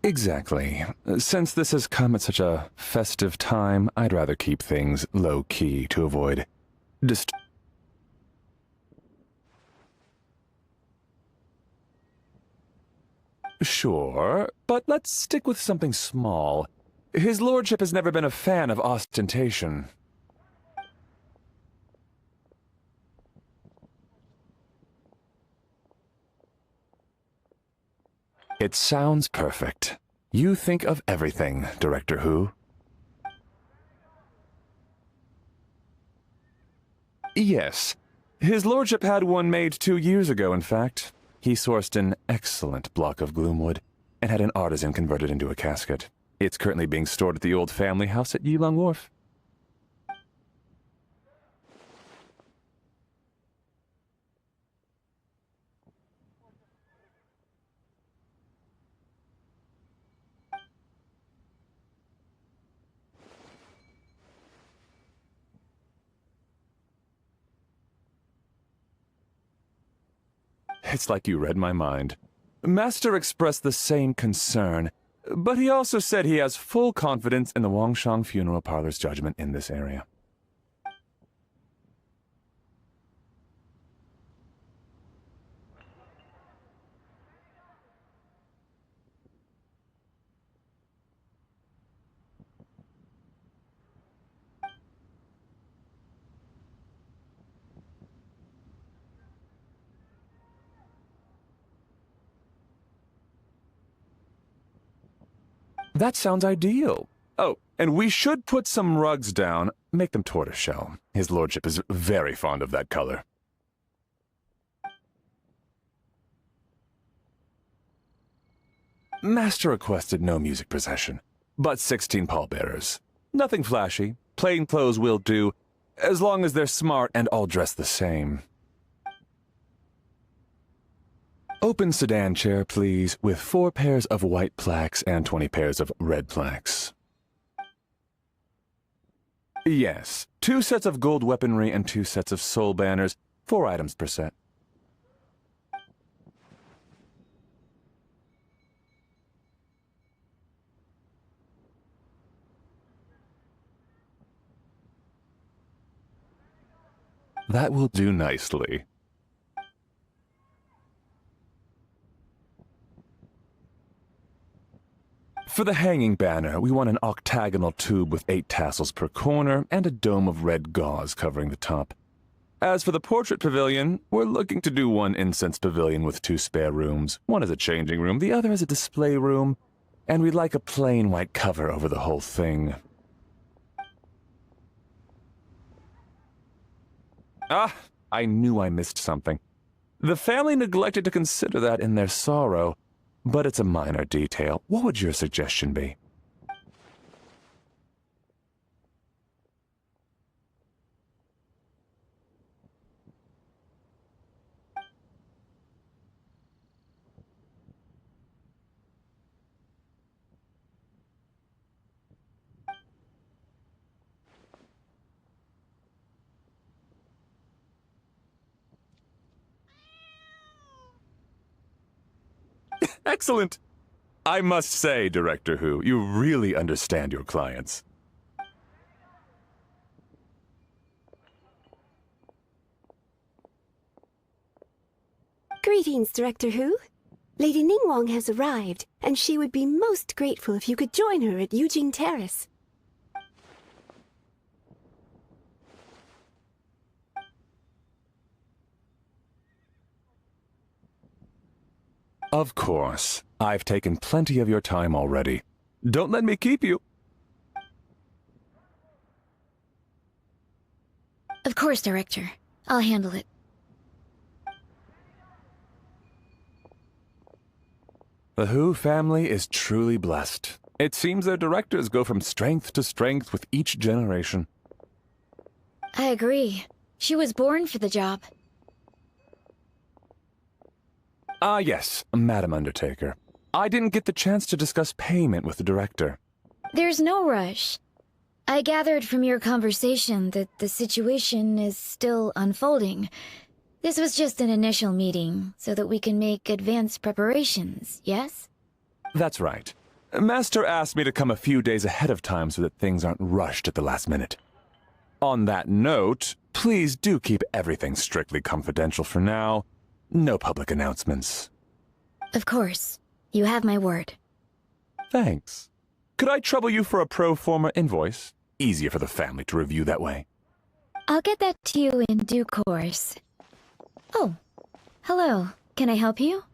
Exactly. Since this has come at such a festive time, I'd rather keep things low-key to avoid Sure, but let's stick with something small. His lordship has never been a fan of ostentation. It sounds perfect. You think of everything, Director Who. Yes. His lordship had one made 2 years ago, in fact. He sourced an excellent block of gloomwood and had an artisan convert it into a casket. It's currently being stored at the old family house at Yilong Wharf. It's like you read my mind. Master expressed the same concern, but he also said he has full confidence in the Wangshang Funeral Parlor's judgment in this area. That sounds ideal. Oh, and we should put some rugs down. Make them tortoiseshell. His lordship is very fond of that color. Master requested no music procession, but 16 pallbearers. Nothing flashy. Plain clothes will do, as long as they're smart and all dressed the same. Open sedan chair, please, with 4 pairs of white plaques and 20 pairs of red plaques. Yes, 2 sets of gold weaponry and 2 sets of soul banners, 4 items per set. That will do nicely. For the hanging banner, we want an octagonal tube with 8 tassels per corner and a dome of red gauze covering the top. As for the portrait pavilion, we're looking to do one incense pavilion with 2 spare rooms. One as a changing room, the other as a display room, and we'd like a plain white cover over the whole thing. Ah, I knew I missed something. The family neglected to consider that in their sorrow. But it's a minor detail. What would your suggestion be? Excellent! I must say, Director Who, you really understand your clients. Greetings, Director Who. Lady Ningguang has arrived, and she would be most grateful if you could join her at Yujing Terrace. Of course. I've taken plenty of your time already. Don't let me keep you. Of course, Director. I'll handle it. The Who family is truly blessed. It seems their directors go from strength to strength with each generation. I agree. She was born for the job. Ah, yes, Madam Undertaker. I didn't get the chance to discuss payment with the director. There's no rush. I gathered from your conversation that the situation is still unfolding. This was just an initial meeting, so that we can make advanced preparations, yes? That's right. Master asked me to come a few days ahead of time so that things aren't rushed at the last minute. On that note, please do keep everything strictly confidential for now. No public announcements. Of course. You have my word. Thanks. Could I trouble you for a pro forma invoice? Easier for the family to review that way. I'll get that to you in due course. Oh, hello. Can I help you?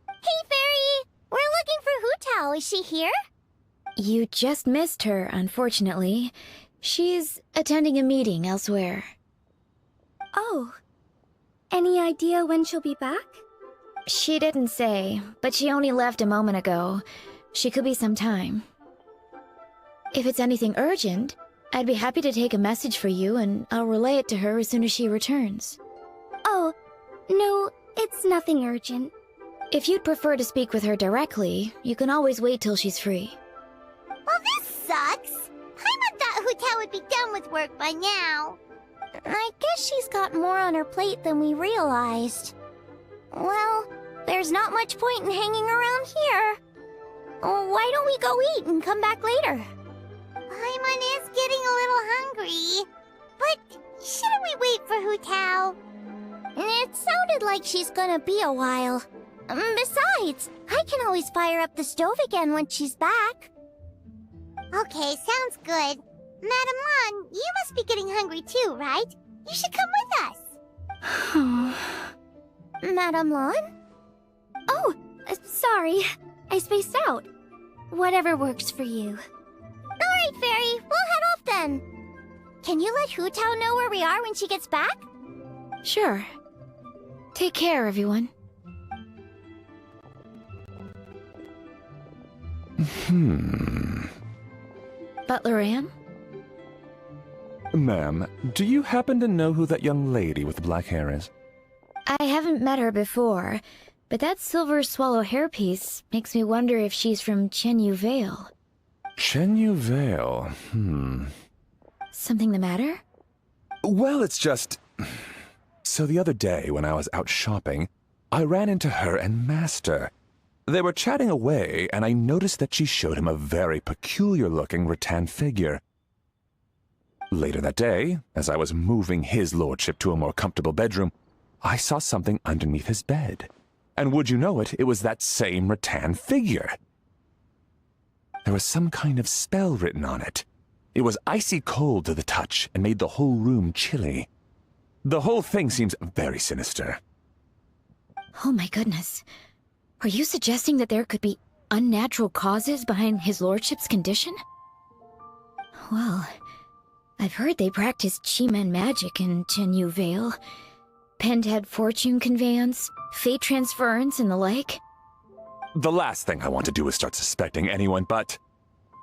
Hey, Fairy! We're looking for Hu Tao. Is she here? You just missed her, unfortunately. She's attending a meeting elsewhere. Oh. Any idea when she'll be back? She didn't say, but she only left a moment ago. She could be some time. If it's anything urgent, I'd be happy to take a message for you and I'll relay it to her as soon as she returns. Oh, no, it's nothing urgent. If you'd prefer to speak with her directly, you can always wait till she's free. Well, this sucks. Paimon thought Hu Tao would be done with work by now. I guess she's got more on her plate than we realized. Well, there's not much point in hanging around here. Why don't we go eat and come back later? Paimon is getting a little hungry. But shouldn't we wait for Hu Tao? It sounded like she's gonna be a while. Besides, I can always fire up the stove again when she's back. Okay, sounds good. Madame Lan, you must be getting hungry too, right? You should come with us. Madame Lan? Oh, sorry. I spaced out. Whatever works for you. Alright, Fairy. We'll head off then. Can you let Hu Tao know where we are when she gets back? Sure. Take care, everyone. Butler Anne? Ma'am, do you happen to know who that young lady with the black hair is? I haven't met her before, but that silver swallow hairpiece makes me wonder if she's from Chenyu Vale. Chenyu Vale, Something the matter? Well, it's just... So the other day when I was out shopping, I ran into her and Master. They were chatting away, and I noticed that she showed him a very peculiar-looking rattan figure. Later that day, as I was moving his lordship to a more comfortable bedroom, I saw something underneath his bed. And would you know it, it was that same rattan figure. There was some kind of spell written on it. It was icy cold to the touch and made the whole room chilly. The whole thing seems very sinister. Oh my goodness. Are you suggesting that there could be unnatural causes behind his lordship's condition? Well, I've heard they practice Chi-Men magic in Chenyu Vale. Pentad fortune conveyance, fate transference, and the like. The last thing I want to do is start suspecting anyone, but...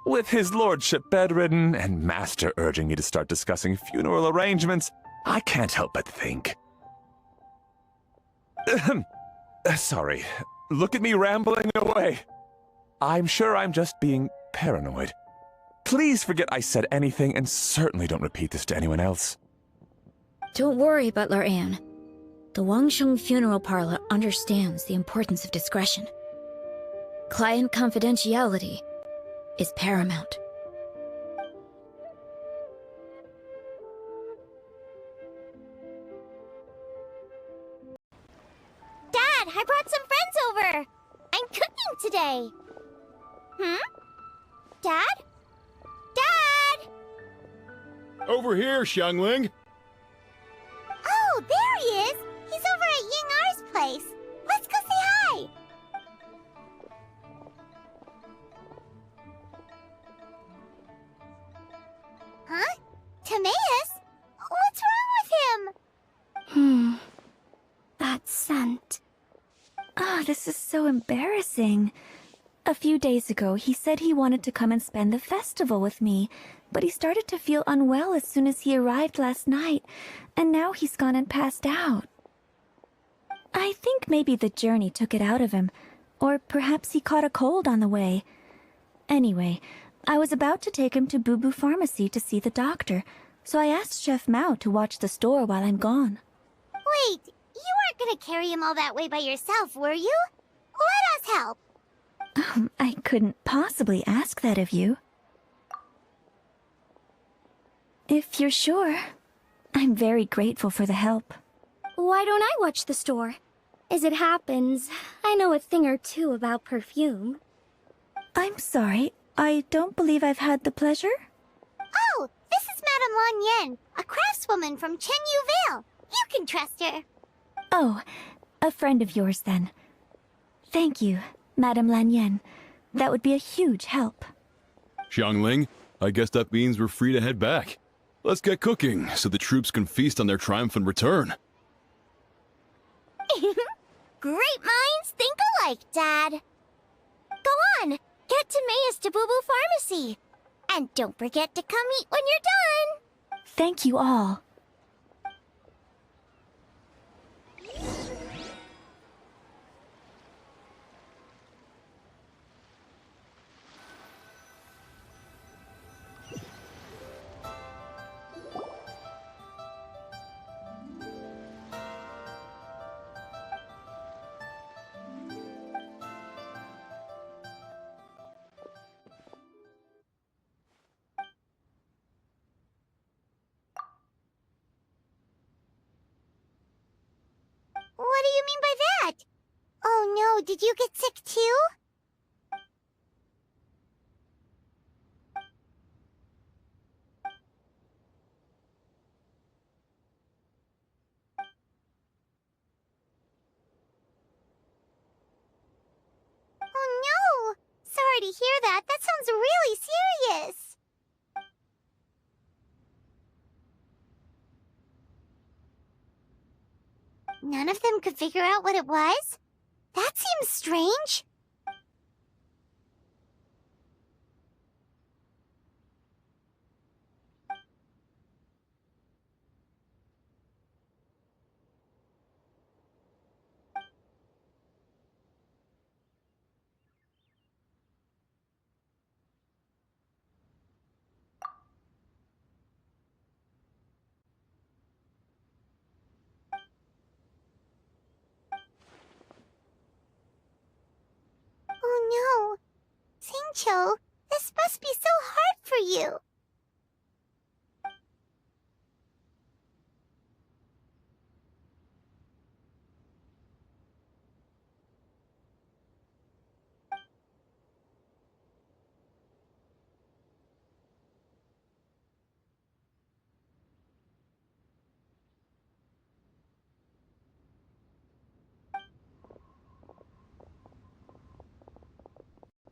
with his lordship bedridden and Master urging me to start discussing funeral arrangements, I can't help but think. Sorry. Look at me rambling away. I'm sure I'm just being paranoid. Please forget I said anything and certainly don't repeat this to anyone else. Don't worry, Butler Anne. The Wangsheng Funeral Parlor understands the importance of discretion. Client confidentiality is paramount. Dad, I brought some friends over. I'm cooking today. Dad? Dad! Over here, Xiangling. Oh, there he is. He's over at Ying R's place. Let's go say hi. Huh? Timaeus? What's wrong with him? That scent. Oh, this is so embarrassing. A few days ago, he said he wanted to come and spend the festival with me, but he started to feel unwell as soon as he arrived last night, and now he's gone and passed out. I think maybe the journey took it out of him, or perhaps he caught a cold on the way. Anyway, I was about to take him to Boo Boo Pharmacy to see the doctor, so I asked Chef Mao to watch the store while I'm gone. Wait, you weren't gonna carry him all that way by yourself, were you? Let us help. I couldn't possibly ask that of you. If you're sure, I'm very grateful for the help. Why don't I watch the store? As it happens, I know a thing or two about perfume. I'm sorry, I don't believe I've had the pleasure. Oh, this is Madame Lan Yen, a craftswoman from Chen Yu Vale. You can trust her. Oh, a friend of yours then. Thank you, Madame Lan Yen. That would be a huge help. Xiangling, I guess that means we're free to head back. Let's get cooking so the troops can feast on their triumphant return. Great minds think alike, Dad. Go on, get Timaeus to Boo Boo Pharmacy. And don't forget to come eat when you're done. Thank you all. What do you mean by that? Oh no, did you get sick too? Oh no! Sorry to hear that. That sounds really serious. None of them could figure out what it was? That seems strange. Oh no. Xingqiu, this must be so hard for you.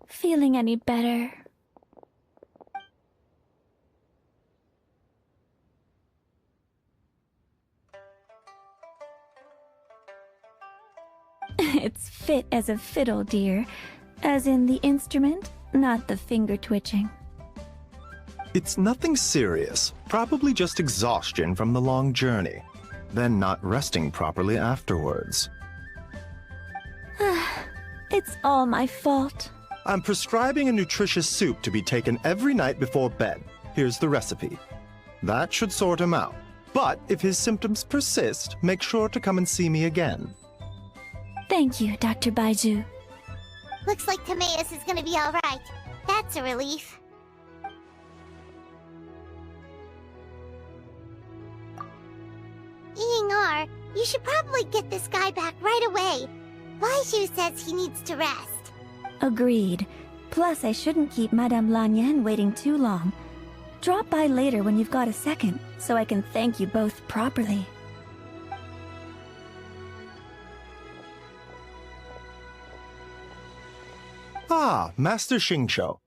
Feeling any better? It's fit as a fiddle, dear. As in the instrument, not the finger twitching. It's nothing serious, probably just exhaustion from the long journey, then not resting properly afterwards. It's all my fault. I'm prescribing a nutritious soup to be taken every night before bed. Here's the recipe. That should sort him out. But if his symptoms persist, make sure to come and see me again. Thank you, Dr. Baiju. Looks like Timaeus is gonna be alright. That's a relief. Ying-ar, you should probably get this guy back right away. Baiju says he needs to rest. Agreed. Plus, I shouldn't keep Madame Lan Yen waiting too long. Drop by later when you've got a second, so I can thank you both properly. Ah, Master Xingqiu.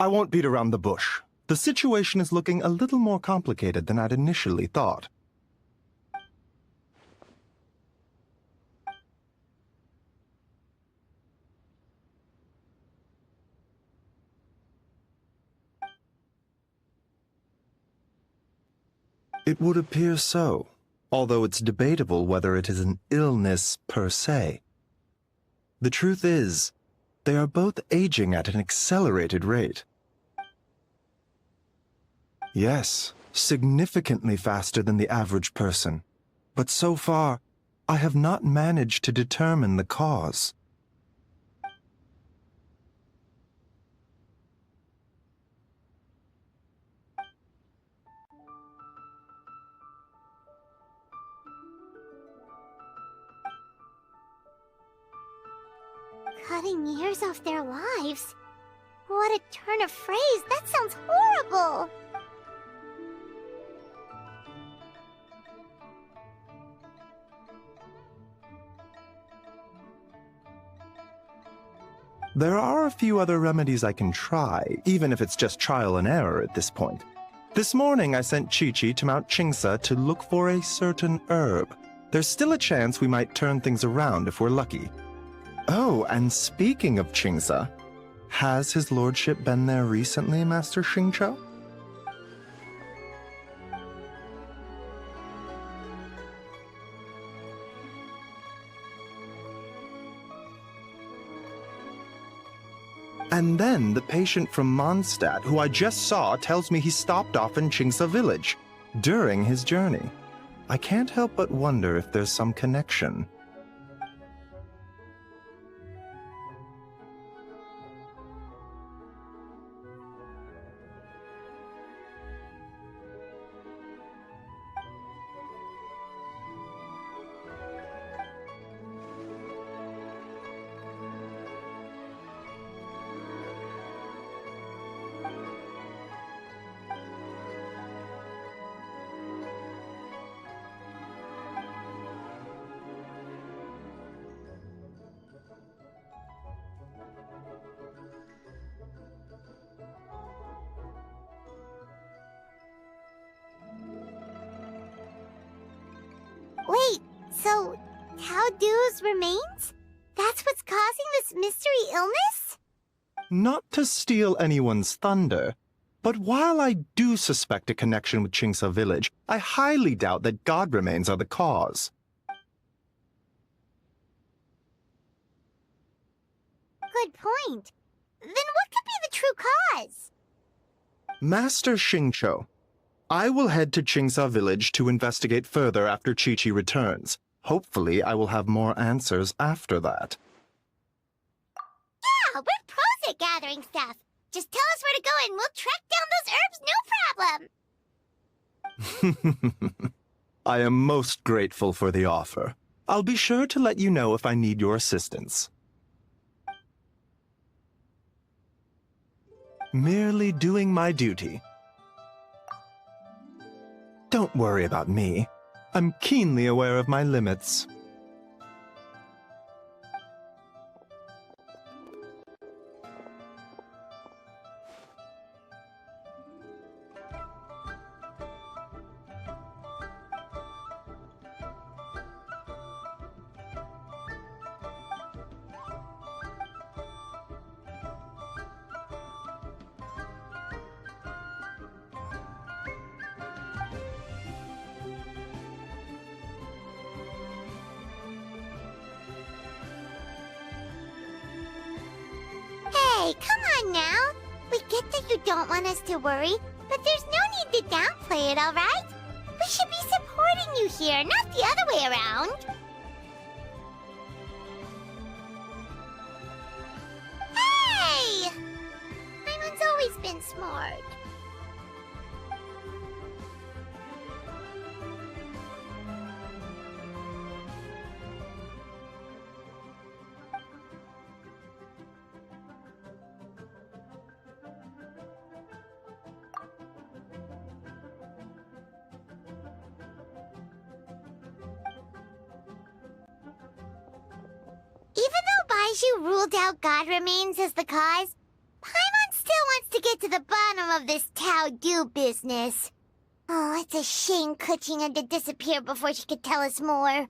I won't beat around the bush. The situation is looking a little more complicated than I'd initially thought. It would appear so, although it's debatable whether it is an illness per se. The truth is, they are both aging at an accelerated rate. Yes, significantly faster than the average person. But so far, I have not managed to determine the cause. cutting years off their lives. What a turn of phrase! That sounds horrible! There are a few other remedies I can try, even if it's just trial and error at this point. This morning I sent Chi-Chi to Mount Chingsa to look for a certain herb. There's still a chance we might turn things around if we're lucky. Oh, and speaking of Chingsa, has his lordship been there recently, Master Xingqiu? And then the patient from Mondstadt, who I just saw, tells me he stopped off in Chingsa village during his journey. I can't help but wonder if there's some connection. Wait, so Tao Du's remains? That's what's causing this mystery illness? Not to steal anyone's thunder, but while I do suspect a connection with Chingsa village, I highly doubt that god remains are the cause. Good point. Then what could be the true cause? Master Xingqiu, I will head to Chingsa village to investigate further after Chi-Chi returns. Hopefully, I will have more answers after that. Yeah, we're pros at gathering stuff. Just tell us where to go and we'll track down those herbs, no problem. I am most grateful for the offer. I'll be sure to let you know if I need your assistance. Merely doing my duty. Don't worry about me. I'm keenly aware of my limits. Hey, come on now. We get that you don't want us to worry, but there's no need to downplay it, alright? We should be supporting you here, not the other way around. Hey! Paimon's always been smart. Even though Baizhu ruled out God remains as the cause, Paimon still wants to get to the bottom of this Tao Du business. Oh, it's a shame Kuching had to disappear before she could tell us more.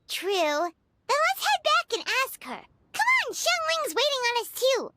True. Then let's head back and ask her. Come on, Xiangling's waiting on us too.